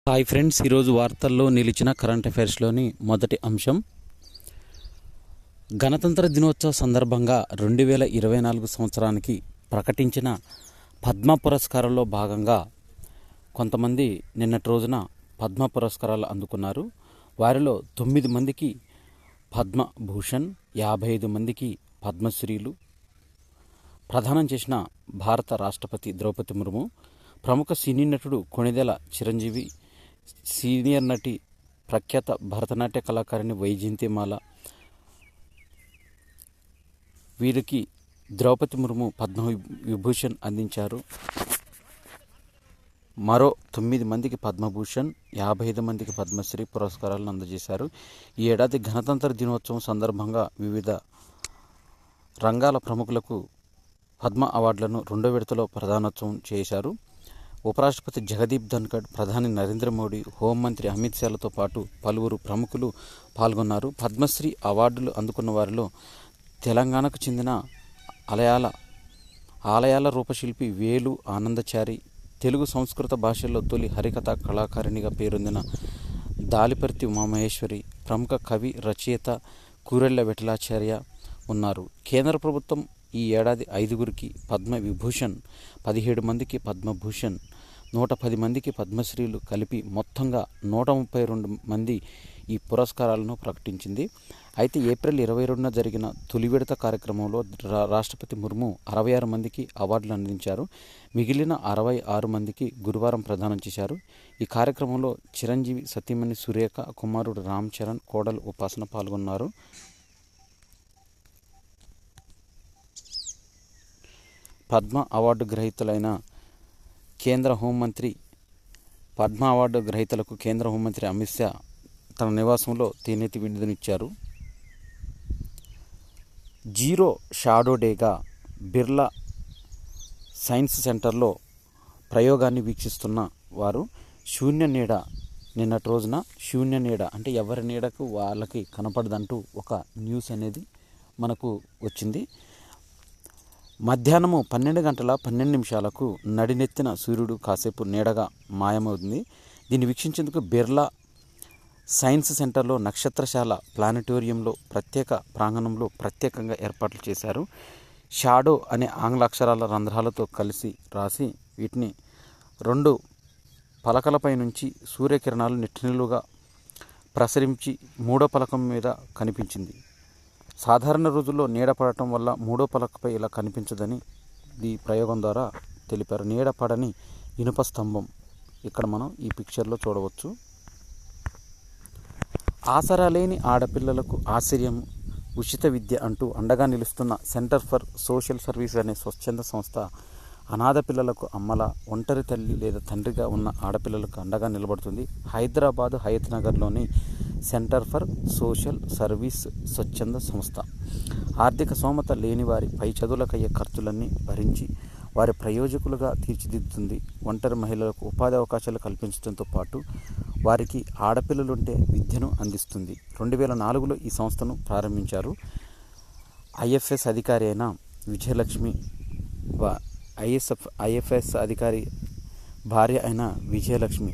Hi friends, ఈరోజు వార్తల్లో నిలిచిన కరెంట్ అఫైర్స్లోని మొదటి అంశం, గణతంత్ర దినోత్సవ సందర్భంగా 2024 సంవత్సరానికి ప్రకటించిన పద్మ పురస్కారాల్లో భాగంగా కొంతమంది నిన్నటి రోజున పద్మ పురస్కారాలు అందుకున్నారు. వారిలో 9 మందికి పద్మభూషణ్, 55 మందికి పద్మశ్రీలు ప్రదానం చేసిన భారత రాష్ట్రపతి ద్రౌపది ముర్ము, ప్రముఖ సినీ నటుడు కొణిదెల చిరంజీవి, సీనియర్ నటి ప్రఖ్యాత భరతనాట్య కళాకారిణి వైజయంతిమాల, వీరికి ద్రౌపది ముర్ము పద్మవిభూషణ్ అందించారు. మరో 9 మందికి పద్మభూషణ్, 55 మందికి పద్మశ్రీ పురస్కారాలను అందజేశారు. ఈ ఏడాది గణతంత్ర దినోత్సవం సందర్భంగా వివిధ రంగాల ప్రముఖులకు పద్మ అవార్డులను 2వ విడతలో ప్రదానోత్సవం చేశారు. ఉపరాష్ట్రపతి జగదీప్ ధన్ఖడ్, ప్రధాని నరేంద్ర మోడీ, హోంమంత్రి అమిత్ షాలతో పాటు పలువురు ప్రముఖులు పాల్గొన్నారు. పద్మశ్రీ అవార్డులు అందుకున్న వారిలో తెలంగాణకు చెందిన ఆలయాల రూపశిల్పి వేలు ఆనందచారి, తెలుగు సంస్కృత భాషల్లో తొలి హరికథ కళాకారిణిగా పేరొందిన దాలిపర్తి ఉమామహేశ్వరి, ప్రముఖ కవి రచయిత కూరెళ్ల విఠలాచార్య ఉన్నారు. కేంద్ర ప్రభుత్వం ఈ ఏడాది 5గురికి పద్మవిభూషణ్, 17 మందికి పద్మభూషణ్, 110 మందికి పద్మశ్రీలు కలిపి మొత్తంగా 132 మంది ఈ పురస్కారాలను ప్రకటించింది. అయితే ఏప్రిల్ 22న జరిగిన తొలి విడత కార్యక్రమంలో రాష్ట్రపతి ముర్ము 66 మందికి అవార్డులు అందించారు. మిగిలిన 66 మందికి గురువారం ప్రదానం చేశారు. ఈ కార్యక్రమంలో చిరంజీవి సతీమణి సురేఖ, కుమారుడు రామ్ చరణ్, కోడలు ఉపాసన పాల్గొన్నారు. పద్మ అవార్డు గ్రహీతలైన కేంద్ర హోంమంత్రి పద్మ అవార్డు గ్రహీతలకు కేంద్ర హోంమంత్రి అమిత్ షా తన నివాసంలో చేనేతి విందునిచ్చారు. జీరో షాడో డేగా బిర్లా సైన్స్ సెంటర్లో ప్రయోగాన్ని వీక్షిస్తున్న వారు శూన్య నీడ, నిన్నటి రోజున శూన్య నీడ అంటే ఎవరి నీడకు వాళ్ళకి కనపడదంటూ ఒక న్యూస్ అనేది మనకు వచ్చింది. మధ్యాహ్నము 12 గంటల 12 నిమిషాలకు నడినెత్తిన సూర్యుడు కాసేపు నీడగా మాయమవుతుంది. దీన్ని వీక్షించేందుకు బిర్లా సైన్స్ సెంటర్లో నక్షత్రశాల ప్లానటోరియంలో ప్రత్యేక ప్రాంగణంలో ప్రత్యేకంగా ఏర్పాట్లు చేశారు. షాడో అనే ఆంగ్ల అక్షరాల రంధ్రాలతో కలిసి రాసి వీటిని 2 పలకలపై నుంచి సూర్యకిరణాలు నిలువుగా ప్రసరించి 3వ పలకం మీద కనిపించింది. సాధారణ రోజుల్లో నీడ పడటం వల్ల 3వ పలకపై ఇలా కనిపించదని ఈ ప్రయోగం ద్వారా తెలిపారు. నీడ పడని ఇనుప స్తంభం ఇక్కడ మనం ఈ పిక్చర్లో చూడవచ్చు. ఆసరా లేని ఆడపిల్లలకు ఆశ్రయం, ఉచిత విద్య అంటూ అండగా నిలుస్తున్న సెంటర్ ఫర్ సోషల్ సర్వీస్ అనే స్వచ్ఛంద సంస్థ అనాథ పిల్లలకు అమ్మలా, ఒంటరి తల్లి లేదా తండ్రిగా ఉన్న ఆడపిల్లలకు అండగా నిలబడుతుంది. హైదరాబాద్ హయత్ నగర్లోని సెంటర్ ఫర్ సోషల్ సర్వీస్ స్వచ్ఛంద సంస్థ ఆర్థిక స్తోమత లేని వారి పై చదువులకయ్యే ఖర్చులన్నీ భరించి వారి ప్రయోజకులుగా తీర్చిదిద్దుతుంది. ఒంటరి మహిళలకు ఉపాధి అవకాశాలు కల్పించడంతో పాటు వారికి ఆడపిల్లలుంటే విద్యను అందిస్తుంది. 2004లో ఈ సంస్థను ప్రారంభించారు. ఐఎఫ్ఎస్ అధికారి అయిన విజయలక్ష్మి, ఐఎఫ్ఎస్ అధికారి భార్య అయిన విజయలక్ష్మి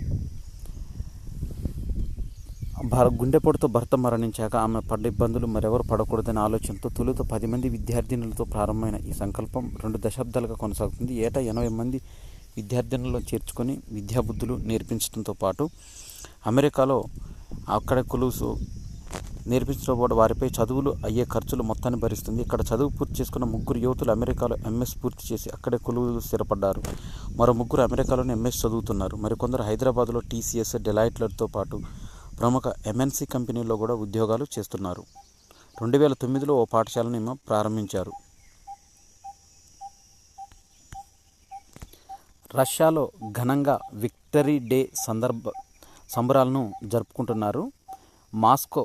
గుండెపోటుతో భర్త మరణించాక ఆమె పడ్డ ఇబ్బందులు మరెవరు పడకూడదనే ఆలోచనతో తొలుత 10 మంది విద్యార్థినులతో ప్రారంభమైన ఈ సంకల్పం 2 దశాబ్దాలుగా కొనసాగుతుంది. ఏటా 80 మంది విద్యార్థినులను చేర్చుకొని విద్యాబుద్ధులు నేర్పించడంతో పాటు అమెరికాలో అక్కడ కొలుసు నేర్పించడం పాటు వారిపై చదువులు అయ్యే ఖర్చులు మొత్తాన్ని భరిస్తుంది. ఇక్కడ చదువు పూర్తి చేసుకున్న 3 యువతులు అమెరికాలో ఎంఎస్ పూర్తి చేసి అక్కడే కొలువులు స్థిరపడ్డారు. మరో 3 అమెరికాలోనే ఎంఎస్ చదువుతున్నారు. మరికొందరు హైదరాబాద్లో టీసీఎస్, డెలాయిట్లతో పాటు ప్రముఖ ఎంఎన్సీ కంపెనీల్లో కూడా ఉద్యోగాలు చేస్తున్నారు. 2009లో ఓ పాఠశాలను ప్రారంభించారు. రష్యాలో ఘనంగా విక్టరీ డే సంబరాలను జరుపుకుంటున్నారు. మాస్కో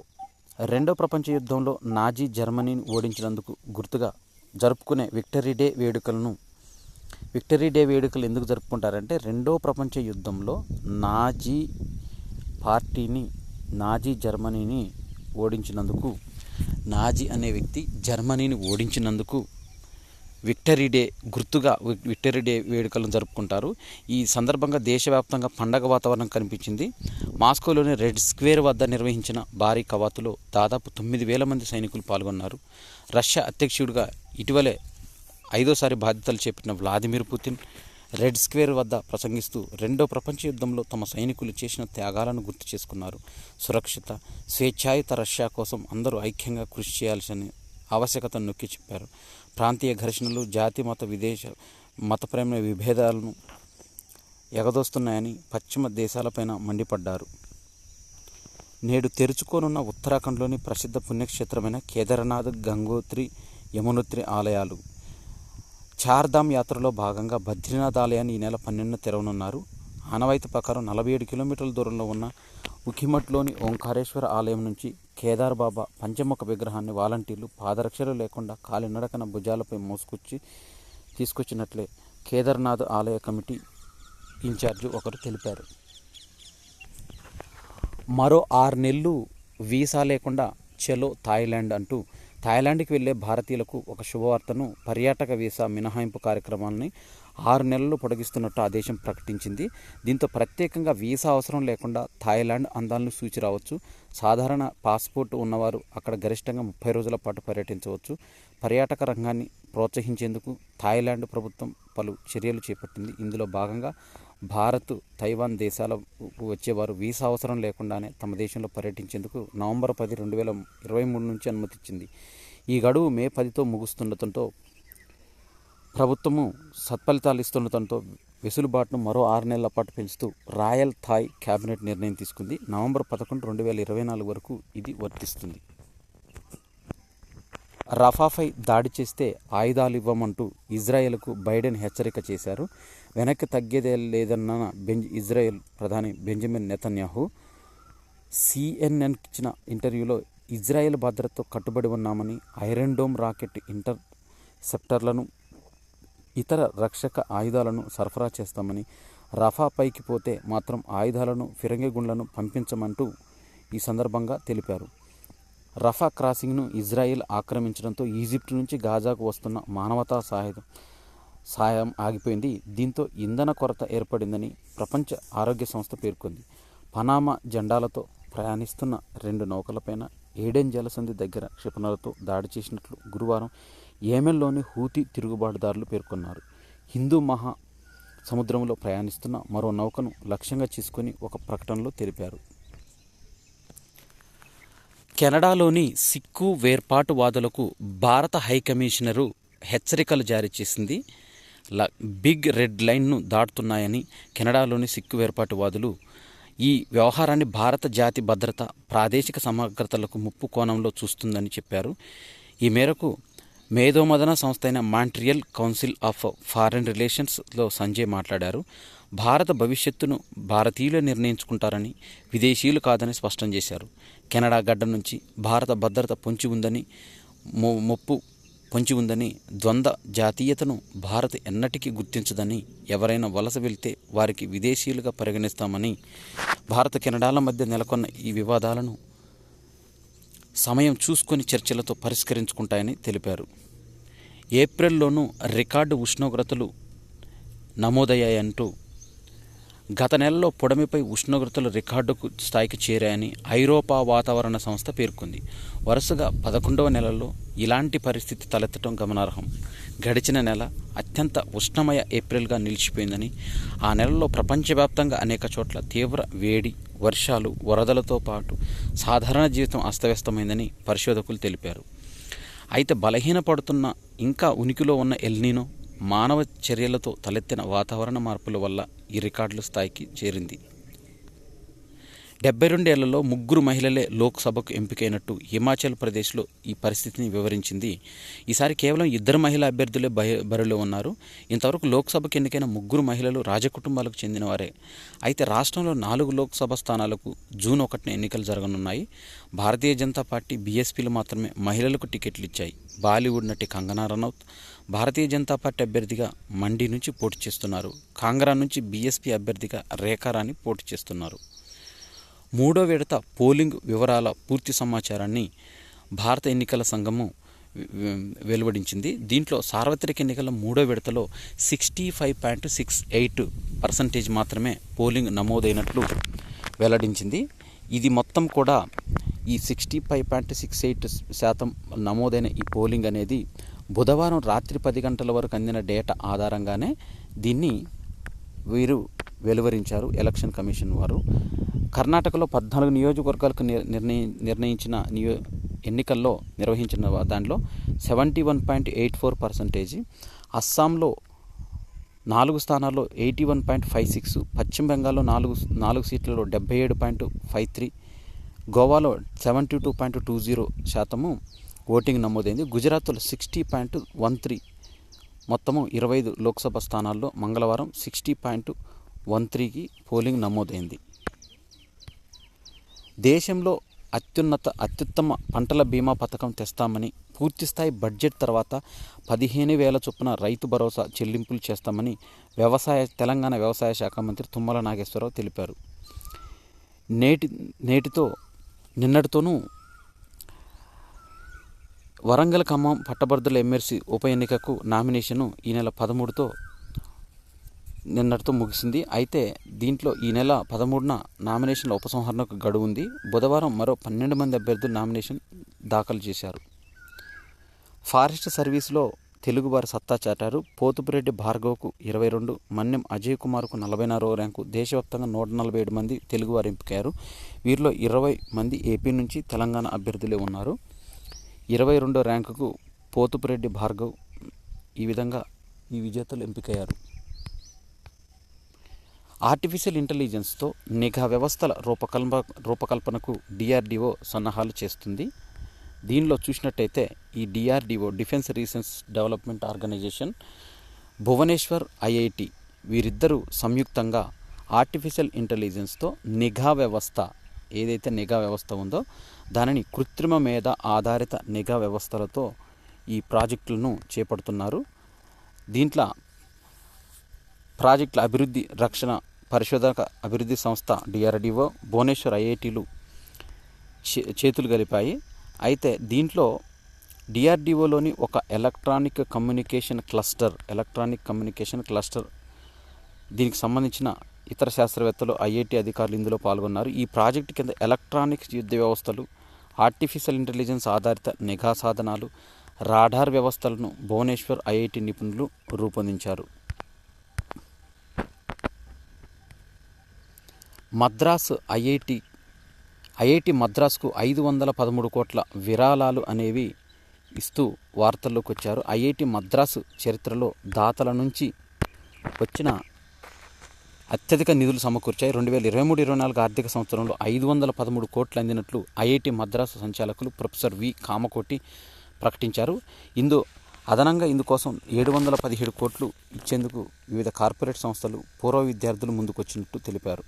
2వ ప్రపంచ యుద్ధంలో నాజీ జర్మనీని ఓడించినందుకు గుర్తుగా జరుపుకునే విక్టరీ డే వేడుకలు ఎందుకు జరుపుకుంటారంటే 2వ ప్రపంచ యుద్ధంలో నాజీ జర్మనీని ఓడించినందుకు, నాజీ అనే వ్యక్తి జర్మనీని ఓడించినందుకు విక్టరీ డే గుర్తుగా విక్టరీ డే వేడుకలను జరుపుకుంటారు. ఈ సందర్భంగా దేశవ్యాప్తంగా పండగ వాతావరణం కనిపించింది. మాస్కోలోని రెడ్ స్క్వేర్ వద్ద నిర్వహించిన భారీ కవాతులో దాదాపు 9,000 మంది సైనికులు పాల్గొన్నారు. రష్యా అధ్యక్షుడిగా ఇటీవలే 5వ బాధ్యతలు చేపట్టిన వ్లాదిమిర్ పుతిన్ రెడ్ స్క్వేర్ వద్ద ప్రసంగిస్తూ రెండో ప్రపంచ యుద్ధంలో తమ సైనికులు చేసిన త్యాగాలను గుర్తు చేసుకున్నారు. సురక్షిత, స్వేచ్ఛాయుత రష్యా కోసం అందరూ ఐక్యంగా కృషి చేయాల్సిన ఆవశ్యకతను నొక్కి చెప్పారు. ప్రాంతీయ ఘర్షణలు, జాతి మతపరమైన విభేదాలను ఎగదోస్తున్నాయని పశ్చిమ దేశాలపైన మండిపడ్డారు. నేడు తెరుచుకోనున్న ఉత్తరాఖండ్లోని ప్రసిద్ధ పుణ్యక్షేత్రమైన కేదార్నాథ్, గంగోత్రి, యమునోత్రి ఆలయాలు చార్ధామ్ యాత్రలో భాగంగా బద్రీనాథ్ ఆలయాన్ని ఈ నెల 12న తెరవనున్నారు. ఆనవాయితీ ప్రకారం 47 కిలోమీటర్ల దూరంలో ఉన్న ఉఖిమఠ్లోని ఓంకారేశ్వర ఆలయం నుంచి కేదార్ బాబా పంచముఖ విగ్రహాన్ని వాలంటీర్లు పాదరక్షలు లేకుండా కాలినడకన భుజాలపై తీసుకొచ్చినట్లే కేదార్నాథ్ ఆలయ కమిటీ ఇన్ఛార్జి ఒకరు తెలిపారు. మరో 6 నెలలు వీసా లేకుండా చలో థాయిలాండ్ అంటూ థాయిలాండ్కి వెళ్లే భారతీయులకు ఒక శుభవార్తను పర్యాటక వీసా మినహాయింపు కార్యక్రమాన్ని 6 నెలలు పొడిగిస్తున్నట్టు ఆ దేశం ప్రకటించింది. దీంతో ప్రత్యేకంగా వీసా అవసరం లేకుండా థాయిలాండ్ అందాలను చూచి రావచ్చు. సాధారణ పాస్పోర్ట్ ఉన్నవారు అక్కడ గరిష్టంగా 30 రోజుల పాటు పర్యటించవచ్చు. పర్యాటక రంగాన్ని ప్రోత్సహించేందుకు థాయిలాండ్ ప్రభుత్వం పలు చర్యలు చేపట్టింది. ఇందులో భాగంగా భారత్, తైవాన్ దేశాలకు వచ్చేవారు వీసా అవసరం లేకుండానే తమ దేశంలో పర్యటించేందుకు నవంబర్ 10, 2023 నుంచి అనుమతిచ్చింది. ఈ గడువు మే 10తో ముగుస్తుండటంతో ప్రభుత్వము సత్ఫలితాలు ఇస్తుండటంతో వెసులుబాటును మరో 6 నెలల పాటు పెంచుతూ రాయల్ థాయ్ క్యాబినెట్ నిర్ణయం తీసుకుంది. నవంబర్ 11, 2024 వరకు ఇది వర్తిస్తుంది. రఫాపై దాడి చేస్తే ఆయుధాలు ఇవ్వమంటూ ఇజ్రాయెల్కు బైడెన్ హెచ్చరిక చేశారు. వెనక్కి తగ్గేదే లేదన్న ఇజ్రాయెల్ ప్రధాని బెంజమిన్ నెతన్యాహు సిఎన్ఎన్కి ఇచ్చిన ఇంటర్వ్యూలో ఇజ్రాయెల్ భద్రతతో కట్టుబడి ఉన్నామని, ఐరన్ డోమ్ రాకెట్ ఇంటర్సెప్టర్లను, ఇతర రక్షక ఆయుధాలను సరఫరా చేస్తామని, రఫా పైకి పోతే మాత్రం ఆయుధాలను, ఫిరంగి గుండ్లను పంపించమంటూ ఈ సందర్భంగా తెలిపారు. రఫా క్రాసింగ్ను ఇజ్రాయెల్ ఆక్రమించడంతో ఈజిప్ట్ నుంచి గాజాకు వస్తున్న మానవతా సాయం ఆగిపోయింది. దీంతో ఇంధన కొరత ఏర్పడిందని ప్రపంచ ఆరోగ్య సంస్థ పేర్కొంది. పనామా జెండాలతో ప్రయాణిస్తున్న 2 నౌకలపైన ఏడెన్ జలసంధి దగ్గర క్షిపణులతో దాడి చేసినట్లు గురువారం యెమెన్లోని హూతీ తిరుగుబాటుదారులు పేర్కొన్నారు. హిందూ మహా సముద్రంలో ప్రయాణిస్తున్న మరో నౌకను లక్ష్యంగా చేసుకుని ఒక ప్రకటనలో తెలిపారు. కెనడాలోని సిక్కు వేర్పాటువాదులకు భారత హైకమిషనరు హెచ్చరికలు జారీ చేసింది. బిగ్ రెడ్ లైన్ను దాటుతున్నాయని కెనడాలోని సిక్కు వేర్పాటువాదులు ఈ వ్యవహారాన్ని భారత జాతి భద్రత, ప్రాదేశిక సమగ్రతలకు ముప్పు కోణంలో చూస్తుందని చెప్పారు. ఈ మేరకు మేధోమథన సంస్థ అయిన మాంట్రియల్ కౌన్సిల్ ఆఫ్ ఫారెన్ రిలేషన్స్లో సంజయ్ మాట్లాడారు. భారత భవిష్యత్తును భారతీయులు నిర్ణయించుకుంటారని, విదేశీయులు కాదని స్పష్టం చేశారు. కెనడా గడ్డ నుంచి భారత భద్రత ముప్పు పొంచి ఉందని, ద్వంద్వ జాతీయతను భారత్ ఎన్నటికీ గుర్తించదని, ఎవరైనా వలస వెళ్తే వారికి విదేశీయులుగా పరిగణిస్తామని, భారత కెనడాల మధ్య నెలకొన్న ఈ వివాదాలను సమయం చూసుకొని చర్చలతో పరిష్కరించుకుంటాయని తెలిపారు. ఏప్రిల్లోనూ రికార్డు ఉష్ణోగ్రతలు నమోదయ్యాయంటూ గత నెలలో పొడమిపై ఉష్ణోగ్రతలు రికార్డుకు స్థాయికి చేరాయని ఐరోపా వాతావరణ సంస్థ పేర్కొంది. వరుసగా 11వ నెలలో ఇలాంటి పరిస్థితి తలెత్తడం గమనార్హం. గడిచిన నెల అత్యంత ఉష్ణమయ ఏప్రిల్గా నిలిచిపోయిందని, ఆ నెలలో ప్రపంచవ్యాప్తంగా అనేక చోట్ల తీవ్ర వేడి, వర్షాలు, వరదలతో పాటు సాధారణ జీవితం అస్తవ్యస్తమైందని పరిశోధకులు తెలిపారు. అయితే బలహీనపడుతున్న, ఇంకా ఉనికిలో ఉన్న ఎల్నినో, మానవ చర్యలతో తలెత్తిన వాతావరణ మార్పుల వల్ల ఈ రికార్డుల స్థాయికి చేరింది. 72 ఏళ్లలో 3 మహిళలే లోక్సభకు ఎంపికైనట్టు హిమాచల్ ప్రదేశ్లో ఈ పరిస్థితిని వివరించింది. ఈసారి కేవలం 2 మహిళా అభ్యర్థులే బరిలో ఉన్నారు. ఇంతవరకు లోక్సభకు ఎన్నికైన 3 మహిళలు రాజకుటుంబాలకు చెందినవారే. అయితే రాష్ట్రంలో 4 లోక్సభ స్థానాలకు జూన్ 1న ఎన్నికలు జరగనున్నాయి. భారతీయ జనతా పార్టీ, బీఎస్పీలు మాత్రమే మహిళలకు టికెట్లు ఇచ్చాయి. బాలీవుడ్ నటి కంగనా రనౌత్ భారతీయ జనతా పార్టీ అభ్యర్థిగా మండి నుంచి పోటీ చేస్తున్నారు. కాంగ్రా నుంచి బీఎస్పీ అభ్యర్థిగా రేఖారాణి పోటీ చేస్తున్నారు. 3వ విడత పోలింగ్ వివరాల పూర్తి సమాచారాన్ని భారత ఎన్నికల సంఘము వెలువడించింది. దీంట్లో సార్వత్రిక ఎన్నికల 3వ విడతలో 65.68% మాత్రమే పోలింగ్ నమోదైనట్లు వెల్లడించింది. ఇది మొత్తం కూడా ఈ 65.68% నమోదైన ఈ పోలింగ్ అనేది బుధవారం రాత్రి 10 గంటల వరకు అందిన డేటా ఆధారంగానే దీన్ని వీరు వెలువరించారు ఎలక్షన్ కమిషన్ వారు. కర్ణాటకలో 14 నియోజకవర్గాలకు నిర్ణయించిన ఎన్నికల్లో నిర్వహించిన దానిలో 71.84%, అస్సాంలో 4 స్థానాల్లో 81.56%, పశ్చిమ బెంగాల్లో 4 సీట్లలో 77.53%, గోవాలో 72.20% ఓటింగ్ నమోదైంది. గుజరాత్లో 60.13%, మొత్తము 25 లోక్సభ స్థానాల్లో మంగళవారం 60.13కి పోలింగ్ నమోదైంది. దేశంలో అత్యుత్తమ పంటల బీమా పథకం తెస్తామని, పూర్తిస్థాయి బడ్జెట్ తర్వాత 15,000 చొప్పున రైతు భరోసా చెల్లింపులు చేస్తామని తెలంగాణ వ్యవసాయ శాఖ మంత్రి తుమ్మల నాగేశ్వరరావు తెలిపారు. నిన్నటితోనూ వరంగల్ ఖమ్మం పట్టభద్రుల ఎమ్మెల్సీ ఉప ఎన్నికకు నామినేషను ఈ నెల 13తో నిన్నటితో ముగిసింది. అయితే దీంట్లో ఈ నెల 13న నామినేషన్ల ఉపసంహరణకు గడువు ఉంది. బుధవారం మరో 12 మంది అభ్యర్థులు నామినేషన్ దాఖలు చేశారు. ఫారెస్ట్ సర్వీసులో తెలుగువారు సత్తా చాటారు. పోతుపురెడ్డి భార్గవ్కు 22, మన్యం అజయ్ కుమార్కు 44వ ర్యాంకు. దేశవ్యాప్తంగా 147 మంది తెలుగువారు ఎంపికయ్యారు. వీరిలో 20 మంది ఏపీ నుంచి తెలంగాణ అభ్యర్థులే ఉన్నారు. 22వ ర్యాంకుకు పోతుపురెడ్డి భార్గవ్ ఈ విధంగా ఈ విజేతలు ఎంపికయ్యారు. ఆర్టిఫిషియల్ ఇంటెలిజెన్స్తో నిఘా వ్యవస్థల రూపకల్పనకు డిఆర్డిఓ సన్నాహాలు చేస్తుంది. దీనిలో చూసినట్టయితే ఈ DRDO defence research development organisation, Bhubaneswar IIT వీరిద్దరూ సంయుక్తంగా ఆర్టిఫిషియల్ ఇంటెలిజెన్స్తో నిఘా వ్యవస్థ ఏదైతే నిఘా వ్యవస్థ ఉందో దానిని కృత్రిమ మేధ ఆధారిత నిఘా వ్యవస్థలతో ఈ ప్రాజెక్టులను చేపడుతున్నారు. దీంట్లో ప్రాజెక్టుల అభివృద్ధి, రక్షణ పరిశోధక అభివృద్ధి సంస్థ డిఆర్డిఓ, భువనేశ్వర్ ఐఐటీలు చేతులు కలిపాయి. అయితే దీంట్లో డిఆర్డిఓలోని ఒక ఎలక్ట్రానిక్ కమ్యూనికేషన్ క్లస్టర్ దీనికి సంబంధించిన ఇతర శాస్త్రవేత్తలు, ఐఐటి అధికారులు ఇందులో పాల్గొన్నారు. ఈ ప్రాజెక్టు కింద ఎలక్ట్రానిక్స్ యుద్ధ వ్యవస్థలు, ఆర్టిఫిషియల్ ఇంటెలిజెన్స్ ఆధారిత నిఘా సాధనాలు, రాడార్ వ్యవస్థలను భువనేశ్వర్ ఐఐటి నిపుణులు రూపొందించారు. మద్రాసు ఐఐటి మద్రాసుకు 513 కోట్ల విరాళాలు అనేవి ఇస్తూ వార్తల్లోకి వచ్చారు. ఐఐటి మద్రాసు చరిత్రలో దాతల నుంచి వచ్చిన అత్యధిక నిధులు సమకూర్చాయి. 2023-24 ఆర్థిక సంవత్సరంలో 513 కోట్లు అందినట్లు ఐఐటి మద్రాసు సంచాలకులు ప్రొఫెసర్ వి కామకోటి ప్రకటించారు. అదనంగా ఇందుకోసం 717 కోట్లు ఇచ్చేందుకు వివిధ కార్పొరేట్ సంస్థలు, పూర్వ విద్యార్థులు ముందుకొచ్చినట్టు తెలిపారు.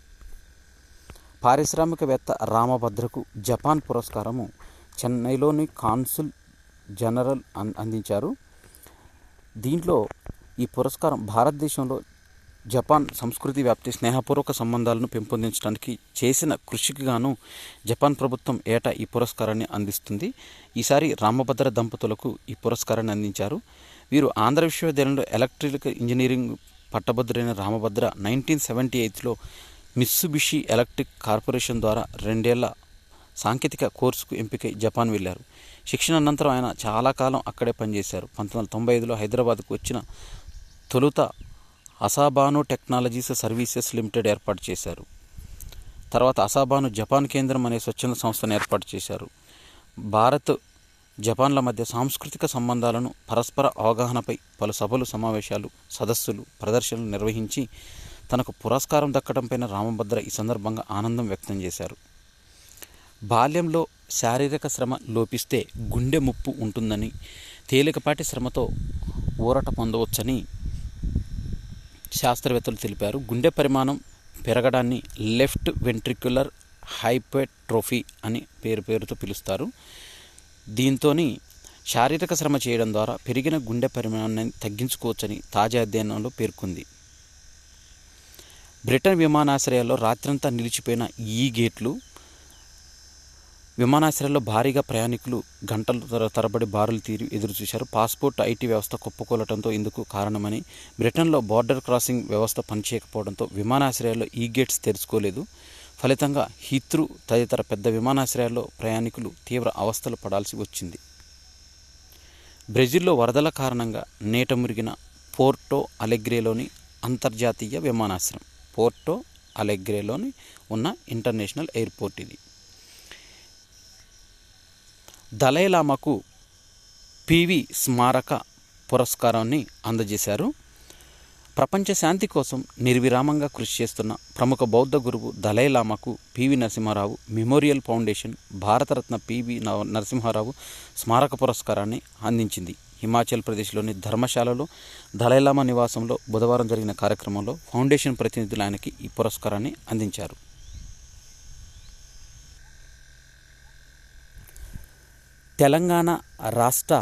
పారిశ్రామికవేత్త రామభద్రకు జపాన్ పురస్కారము చెన్నైలోని కాన్సుల్ జనరల్ అందించారు. దీంట్లో ఈ పురస్కారం భారతదేశంలో జపాన్ సంస్కృతి వ్యాప్తి, స్నేహపూర్వక సంబంధాలను పెంపొందించడానికి చేసిన కృషికి గాను జపాన్ ప్రభుత్వం ఏటా ఈ పురస్కారాన్ని అందిస్తుంది. ఈసారి రామభద్ర దంపతులకు ఈ పురస్కారాన్ని అందించారు. వీరు ఆంధ్ర విశ్వవిద్యాలయంలో ఎలక్ట్రికల్ ఇంజనీరింగ్ పట్టభద్రులైన రామభద్ర 1978లో మిత్సుబిషి ఎలక్ట్రిక్ కార్పొరేషన్ ద్వారా 2 ఏళ్ల సాంకేతిక కోర్సుకు ఎంపికై జపాన్ వెళ్లారు. శిక్షణ అనంతరం ఆయన చాలా కాలం అక్కడే పనిచేశారు. 1995లో హైదరాబాద్కు వచ్చిన తొలుత అసాబాను టెక్నాలజీస్ సర్వీసెస్ లిమిటెడ్ ఏర్పాటు చేశారు. తర్వాత అసాబాను జపాన్ కేంద్రం అనే స్వచ్ఛంద సంస్థను ఏర్పాటు చేశారు. భారత్ జపాన్ల మధ్య సాంస్కృతిక సంబంధాలను, పరస్పర అవగాహనపై పలు సభలు, సమావేశాలు, సదస్సులు, ప్రదర్శనలు నిర్వహించి తనకు పురస్కారం దక్కడంపైన రామభద్ర ఈ సందర్భంగా ఆనందం వ్యక్తం చేశారు. బాల్యంలో శారీరక శ్రమ లోపిస్తే గుండె ముప్పు ఉంటుందని, తేలికపాటి శ్రమతో ఊరట పొందవచ్చని శాస్త్రవేత్తలు తెలిపారు. గుండె పరిమాణం పెరగడాన్ని లెఫ్ట్ వెంట్రిక్యులర్ హైపర్ట్రోఫీ అని పేరుతో పిలుస్తారు. దీంతో శారీరక శ్రమ చేయడం ద్వారా పెరిగిన గుండె పరిమాణాన్ని తగ్గించుకోవచ్చని తాజా అధ్యయనంలో పేర్కొంది. బ్రిటన్ విమానాశ్రయాల్లో రాత్రంతా నిలిచిపోయిన ఈ గేట్లు విమానాశ్రయాల్లో భారీగా ప్రయాణికులు గంటల తరబడి బారులు తీరి ఎదురుచూశారు. పాస్పోర్ట్ ఐటీ వ్యవస్థ కుప్పకూలటంతో ఇందుకు కారణమని, బ్రిటన్లో బార్డర్ క్రాసింగ్ వ్యవస్థ పనిచేయకపోవడంతో విమానాశ్రయాల్లో ఈ గేట్స్ తెరుచుకోలేదు. ఫలితంగా హీత్రూ తదితర పెద్ద విమానాశ్రయాల్లో ప్రయాణికులు తీవ్ర అవస్థలు పడాల్సి వచ్చింది. బ్రెజిల్లో వరదల కారణంగా నీట మురిగిన పోర్టో అలెగ్రేలోని అంతర్జాతీయ విమానాశ్రయం. పోర్టో అలెగ్రేలోని ఉన్న ఇంటర్నేషనల్ ఎయిర్పోర్ట్ ఇది. దలైలామాకు పివి స్మారక పురస్కారాన్ని అందజేశారు. ప్రపంచ శాంతి కోసం నిర్విరామంగా కృషి చేస్తున్న ప్రముఖ బౌద్ధ గురువు దలైలామాకు PV Narasimha Rao memorial foundation Bharat Ratna PV Narasimha Rao స్మారక పురస్కారాన్ని అందించింది. హిమాచల్ ప్రదేశ్లోని ధర్మశాలలో దలైలామా నివాసంలో బుధవారం జరిగిన కార్యక్రమంలో ఫౌండేషన్ ప్రతినిధులు ఆయనకి ఈ పురస్కారాన్ని అందించారు. తెలంగాణ రాష్ట్ర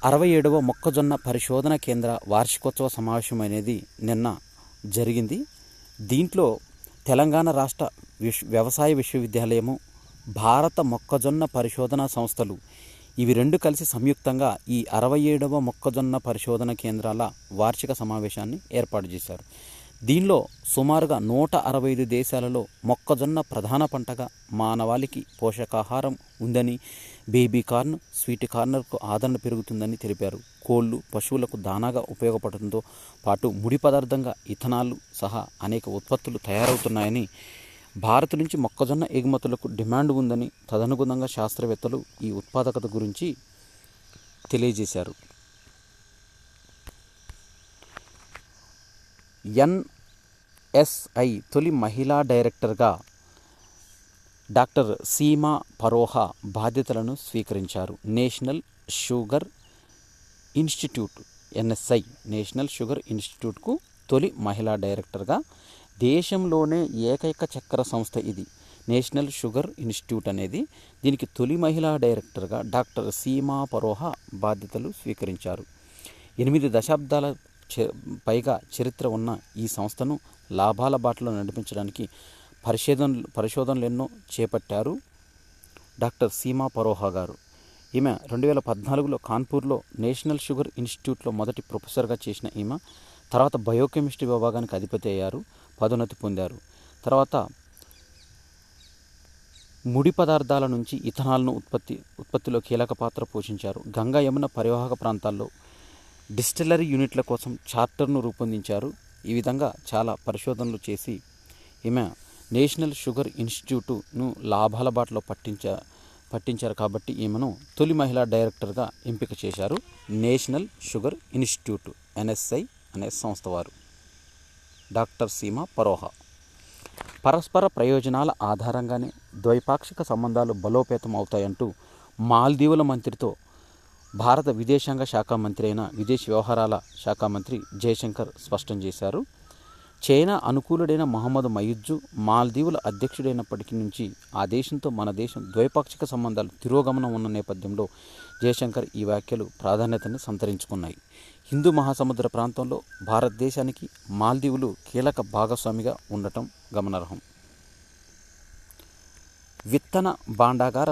67వ మొక్కజొన్న పరిశోధన కేంద్ర వార్షికోత్సవ సమావేశం అనేది నిన్న జరిగింది. దీంట్లో తెలంగాణ రాష్ట్ర వ్యవసాయ విశ్వవిద్యాలయము, భారత మొక్కజొన్న పరిశోధన సంస్థలు ఇవి రెండు కలిసి సంయుక్తంగా ఈ 67వ మొక్కజొన్న పరిశోధన కేంద్రాల వార్షిక సమావేశాన్ని ఏర్పాటు చేశారు. దీనిలో సుమారుగా 165 దేశాలలో మొక్కజొన్న ప్రధాన పంటగా మానవాళికి పోషకాహారం ఉందని, బేబీ కార్న్, స్వీట్ కార్నర్కు ఆదరణ పెరుగుతుందని తెలిపారు. కోళ్లు, పశువులకు దానాగా ఉపయోగపడటంతో పాటు ముడి పదార్థంగా ఇథనాల్ సహా అనేక ఉత్పత్తులు తయారవుతున్నాయని, భారత్ నుంచి మొక్కజొన్న ఎగుమతులకు డిమాండ్ ఉందని, తదనుగుణంగా శాస్త్రవేత్తలు ఈ ఉత్పాదకత గురించి తెలియజేశారు. ఎన్ఎస్ఐ తొలి మహిళా డైరెక్టర్గా డాక్టర్ సీమా పరోహా బాధ్యతలను స్వీకరించారు. National sugar institute NSI national sugar ఇన్స్టిట్యూట్కు తొలి మహిళా డైరెక్టర్గా, దేశంలోనే ఏకైక చక్కెర సంస్థ ఇది. నేషనల్ షుగర్ ఇన్స్టిట్యూట్ అనేది దీనికి తొలి మహిళా డైరెక్టర్గా డాక్టర్ సీమా పరోహా బాధ్యతలు స్వీకరించారు. 8 దశాబ్దాల పైగా చరిత్ర ఉన్న ఈ సంస్థను లాభాల బాటలో నడిపించడానికి పరిశోధనలు ఎన్నో చేపట్టారు డాక్టర్ సీమా పరోహా గారు. ఈమె 2014లో కాన్పూర్లో నేషనల్ షుగర్ ఇన్స్టిట్యూట్లో మొదటి ప్రొఫెసర్గా చేసిన ఈమె తర్వాత బయోకెమిస్ట్రీ విభాగానికి అధిపతి అయ్యారు, పదోన్నతి పొందారు. తర్వాత ముడి పదార్థాల నుంచి ఇథనాల్ను ఉత్పత్తిలో కీలక పాత్ర పోషించారు. గంగా యమున పరివాహక ప్రాంతాల్లో డిస్టిలరీ యూనిట్ల కోసం చార్టర్ను రూపొందించారు. ఈ విధంగా చాలా పరిశోధనలు చేసి ఈమె నేషనల్ షుగర్ ఇన్స్టిట్యూట్ను లాభాల బాటలో పట్టించారు కాబట్టి ఈమెను తొలి మహిళా డైరెక్టర్గా ఎంపిక చేశారు. నేషనల్ షుగర్ ఇన్స్టిట్యూట్ ఎన్ఎస్ఐ అనే సంస్థ వారు. డాక్టర్ సీమా పరోహా పరస్పర ప్రయోజనాల ఆధారంగానే ద్వైపాక్షిక సంబంధాలు బలోపేతం అవుతాయంటూ మాల్దీవుల మంత్రితో భారత విదేశాంగ శాఖ మంత్రి అయిన విదేశీ వ్యవహారాల శాఖ మంత్రి జయశంకర్ స్పష్టం చేశారు. చైనా అనుకూలుడైన మహమ్మద్ మయూద్జు మాల్దీవుల అధ్యక్షుడైనప్పటికీ నుంచి ఆ దేశంతో మన దేశం ద్వైపాక్షిక సంబంధాలు తిరోగమనం ఉన్న నేపథ్యంలో జయశంకర్ ఈ వ్యాఖ్యలు ప్రాధాన్యతని సంతరించుకున్నాయి. హిందూ మహాసముద్ర ప్రాంతంలో భారతదేశానికి మాల్దీవులు కీలక భాగస్వామిగా ఉండటం గమనార్హం. విత్తన భాండాగార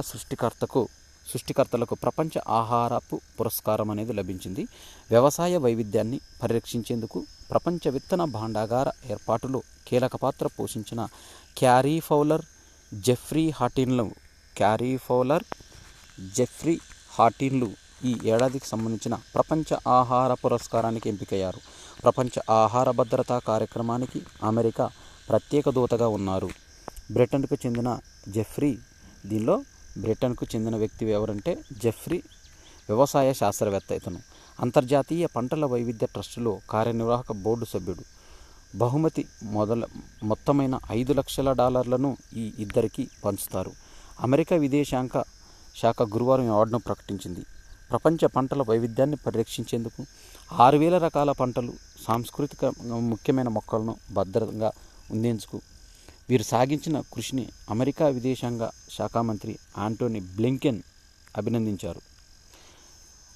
సృష్టికర్తలకు ప్రపంచ ఆహారపు పురస్కారం అనేది లభించింది. వ్యవసాయ వైవిధ్యాన్ని పరిరక్షించేందుకు ప్రపంచ విత్తన భాండాగార ఏర్పాటులో కీలక పాత్ర పోషించిన క్యారీ ఫౌలర్, జెఫ్రీ హాటిన్లు ఈ ఏడాదికి సంబంధించిన ప్రపంచ ఆహార పురస్కారానికి ఎంపికయ్యారు. ప్రపంచ ఆహార భద్రతా కార్యక్రమానికి అమెరికా ప్రత్యేక దూతగా ఉన్నారు. బ్రిటన్కు చెందిన జెఫ్రీ, దీనిలో బ్రిటన్కు చెందిన వ్యక్తి ఎవరంటే జెఫ్రీ వ్యవసాయ శాస్త్రవేత్త. ఇతను అంతర్జాతీయ పంటల వైవిధ్య ట్రస్టులో కార్యనిర్వాహక బోర్డు సభ్యుడు. బహుమతి మొత్తమైన $5 లక్షల ఈ ఇద్దరికి పంచుతారు. అమెరికా విదేశాంగ శాఖ గురువారం అవార్డును ప్రకటించింది. ప్రపంచ పంటల వైవిధ్యాన్ని పరిరక్షించేందుకు 6000 రకాల పంటలు, సాంస్కృతిక ముఖ్యమైన మొక్కలను భద్రంగా ఉందేందుకు వీరు సాగించిన కృషిని అమెరికా విదేశాంగ శాఖ మంత్రి ఆంటోనీ బ్లింకెన్ అభినందించారు.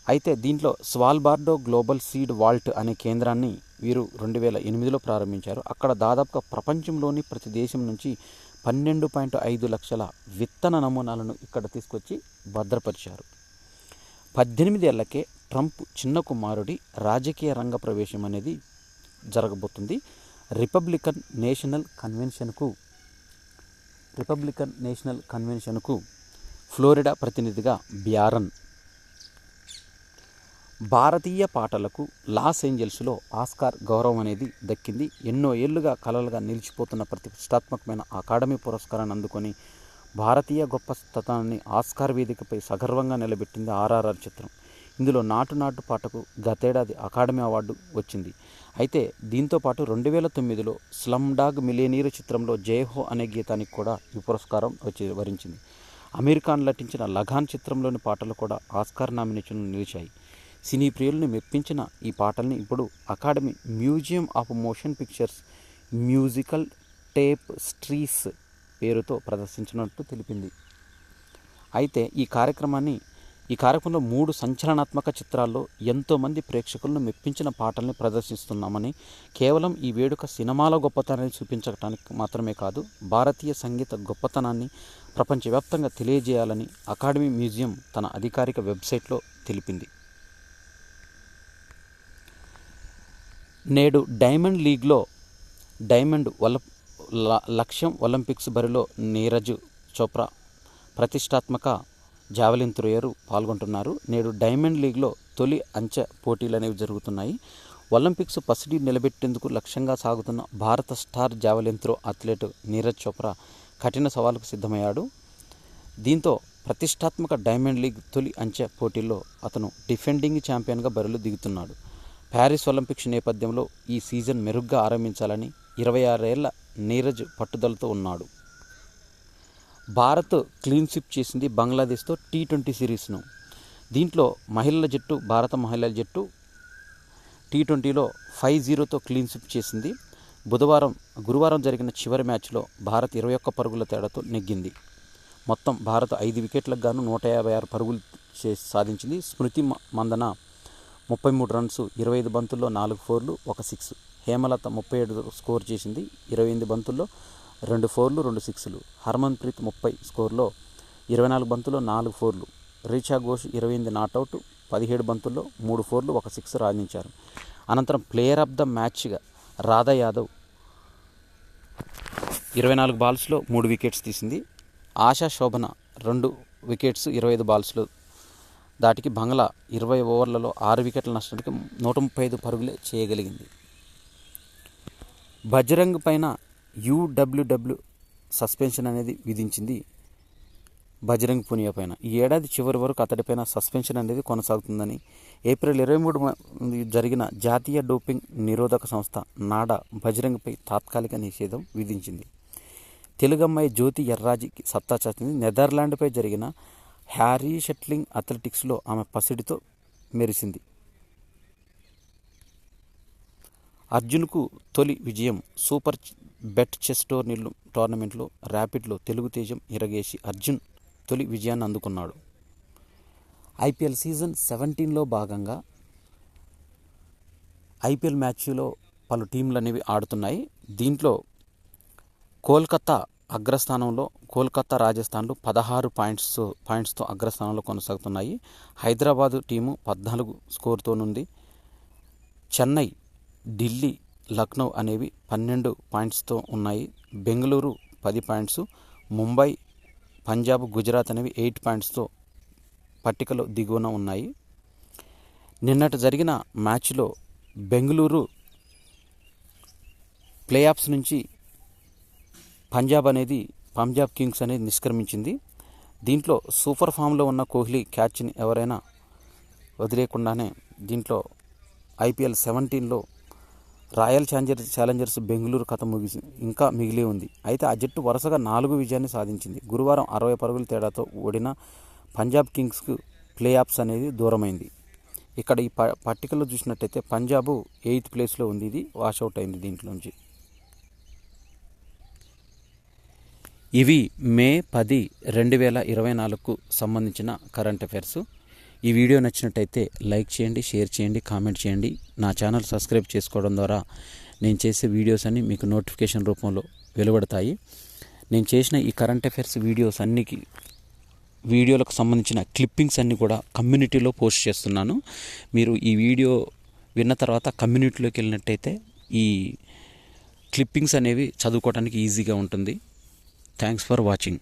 అయితే దీంట్లో స్వాల్బార్డో గ్లోబల్ సీడ్ వాల్ట్ అనే కేంద్రాన్ని వీరు 2008లో ప్రారంభించారు. అక్కడ దాదాపుగా ప్రపంచంలోని ప్రతి దేశం నుంచి 12.5 లక్షల విత్తన నమూనాలను ఇక్కడ తీసుకొచ్చి భద్రపరిచారు. 18 ఏళ్లకే ట్రంప్ చిన్న కుమారుడి రాజకీయ రంగ ప్రవేశం అనేది జరగబోతుంది. రిపబ్లికన్ నేషనల్ కన్వెన్షన్కు ఫ్లోరిడా ప్రతినిధిగా బ్యారన్. భారతీయ పాటలకు లాస్ ఏంజల్స్లో ఆస్కార్ గౌరవం అనేది దక్కింది. ఎన్నో ఏళ్లుగా కలలుగా నిలిచిపోతున్న ప్రతిష్టాత్మకమైన అకాడమీ పురస్కారాన్ని అందుకొని భారతీయ గొప్పతనాన్ని ఆస్కార్ వేదికపై సగర్వంగా నిలబెట్టింది RRR చిత్రం. ఇందులో నాటు నాటు పాటకు గతేడాది అకాడమీ అవార్డు వచ్చింది. అయితే దీంతోపాటు 2009లో స్లమ్ డాగ్ మిలియనీర్ చిత్రంలో జై హో అనే గీతానికి కూడా ఈ పురస్కారం వరించింది. అమీర్ ఖాన్ నటించిన లగాన్ చిత్రంలోని పాటలు కూడా ఆస్కార్ నామినేషన్లు నిలిచాయి. సినీ ప్రియుల్ని మెప్పించిన ఈ పాటల్ని ఇప్పుడు academy museum of motion pictures musical tapestries పేరుతో ప్రదర్శించినట్టు తెలిపింది. అయితే ఈ కార్యక్రమంలో 3 సంచలనాత్మక చిత్రాల్లో ఎంతోమంది ప్రేక్షకులను మెప్పించిన పాటల్ని ప్రదర్శిస్తున్నామని, కేవలం ఈ వేడుక సినిమాల గొప్పతనాన్ని చూపించడానికి మాత్రమే కాదు, భారతీయ సంగీత గొప్పతనాన్ని ప్రపంచవ్యాప్తంగా తెలియజేయాలని అకాడమీ మ్యూజియం తన అధికారిక వెబ్సైట్లో తెలిపింది. నేడు డైమండ్ లీగ్లో లక్ష్యం ఒలింపిక్స్ బరిలో నీరజ్ చోప్రా ప్రతిష్టాత్మక జావెలిన్ త్రోయర్ పాల్గొంటున్నారు. నేడు డైమండ్ లీగ్లో తొలి అంచె పోటీలు అనేవి జరుగుతున్నాయి. ఒలింపిక్స్ పసిడి నిలబెట్టేందుకు లక్ష్యంగా సాగుతున్న భారత star javelin throw athlete Neeraj Chopra కఠిన సవాలుకు సిద్ధమయ్యాడు. దీంతో ప్రతిష్టాత్మక డైమండ్ లీగ్ తొలి అంచె పోటీల్లో అతను డిఫెండింగ్ ఛాంపియన్గా బరిలో దిగుతున్నాడు. ప్యారిస్ ఒలింపిక్స్ నేపథ్యంలో ఈ సీజన్ మెరుగ్గా ఆరంభించాలని 26 ఏళ్ల నీరజ్ పట్టుదలతో ఉన్నాడు. భారత్ క్లీన్ స్వీప్ చేసింది బంగ్లాదేశ్తో T20 సిరీస్ను. దీంట్లో భారత మహిళల జట్టు T20లో 5-0తో క్లీన్ స్వీప్ చేసింది. గురువారం జరిగిన చివరి మ్యాచ్లో భారత్ 21 పరుగుల తేడాతో నెగ్గింది. మొత్తం భారత్ 5 వికెట్లకు గాను 156 పరుగులు సాధించింది. స్మృతి మందన 33 రన్స్, 25 బంతుల్లో 4 ఫోర్లు, 1 సిక్స్. హేమలత 37 స్కోర్ చేసింది. 28 బంతుల్లో 2 ఫోర్లు, 2 సిక్స్లు. హర్మన్ ప్రీత్ 30 స్కోర్లో 24 బంతుల్లో 4 ఫోర్లు. రిచా ఘోష్ 28 నాట్అవుట్, 17 బంతుల్లో 3 ఫోర్లు, 1 సిక్స్ రాణించారు. అనంతరం ప్లేయర్ ఆఫ్ ద మ్యాచ్గా రాధా యాదవ్ 24 బాల్స్లో 3 వికెట్స్ తీసింది. ఆశా శోభన 2 వికెట్స్ 25 బాల్స్లో దాటికి బంగ్లా 20 ఓవర్లలో 6 వికెట్ల నష్టానికి 135 పరుగులే చేయగలిగింది. బజరంగ్ పైన UWW సస్పెన్షన్ అనేది విధించింది. బజరంగ్ పునియా పైన ఈ ఏడాది చివరి వరకు అతడిపైన సస్పెన్షన్ అనేది కొనసాగుతుందని ఏప్రిల్ 23 జరిగిన జాతీయ డోపింగ్ నిరోధక సంస్థ నాడా బజరంగ్పై తాత్కాలిక నిషేధం విధించింది. తెలుగమ్మాయి జ్యోతి ఎర్రాజీకి సత్తా చాటింది. నెదర్లాండ్పై జరిగిన హ్యారీ షట్లింగ్ అథ్లెటిక్స్లో ఆమె పసిడితో మెరిసింది. అర్జున్కు తొలి విజయం. సూపర్ బెట్ చెస్ టోర్నమెంట్లో ర్యాపిడ్లో తెలుగు తేజం ఇరగేసి అర్జున్ తొలి విజయాన్ని అందుకున్నాడు. IPL సీజన్ 17లో భాగంగా IPL మ్యాచ్లో పలు టీంలు అనేవి ఆడుతున్నాయి. దీంట్లో కోల్కతా అగ్రస్థానంలో, రాజస్థాన్లు 16 పాయింట్స్తో అగ్రస్థానంలో కొనసాగుతున్నాయి. హైదరాబాదు టీము 14 స్కోర్తోనుంది. చెన్నై, ఢిల్లీ, లక్నో అనేవి 12 పాయింట్స్తో ఉన్నాయి. బెంగళూరు 10 పాయింట్స్, ముంబై, పంజాబ్, గుజరాత్ అనేవి 8 పాయింట్స్తో పట్టికలో దిగువన ఉన్నాయి. నిన్నటి జరిగిన మ్యాచ్లో బెంగళూరు ప్లే ఆఫ్స్ నుంచి పంజాబ్ కింగ్స్ అనేది నిష్క్రమించింది. దీంట్లో సూపర్ ఫామ్లో ఉన్న కోహ్లీ క్యాచ్ని ఎవరైనా వదిలేయకుండానే దీంట్లో IPL 17లో రాయల్ ఛాలెంజర్స్ బెంగళూరు కథ ఇంకా మిగిలి ఉంది. అయితే ఆ జట్టు వరుసగా 4 విజయాన్ని సాధించింది. గురువారం 60 పరుగుల తేడాతో ఓడిన పంజాబ్ కింగ్స్కు ప్లే ఆఫ్స్ అనేది దూరమైంది. ఇక్కడ ఈ పట్టికలో చూసినట్టయితే పంజాబ్ 8th ప్లేస్లో ఉంది. ఇది వాషౌట్ అయింది దీంట్లోంచి. ఇవి మే 10, 2024కు సంబంధించిన కరెంట్ అఫైర్స్. ఈ వీడియో నచ్చినట్టయితే లైక్ చేయండి, షేర్ చేయండి, కామెంట్ చేయండి. నా ఛానల్ సబ్స్క్రైబ్ చేసుకోవడం ద్వారా నేను చేసే వీడియోస్ అన్నీ మీకు నోటిఫికేషన్ రూపంలో వెలువడతాయి. నేను చేసిన ఈ కరెంట్ అఫైర్స్ వీడియోలకు సంబంధించిన క్లిప్పింగ్స్ అన్నీ కూడా కమ్యూనిటీలో పోస్ట్ చేస్తున్నాను. మీరు ఈ వీడియో విన్న తర్వాత కమ్యూనిటీలోకి వెళ్ళినట్టయితే ఈ క్లిప్పింగ్స్ అనేవి చదువుకోవడానికి ఈజీగా ఉంటుంది. Thanks for watching.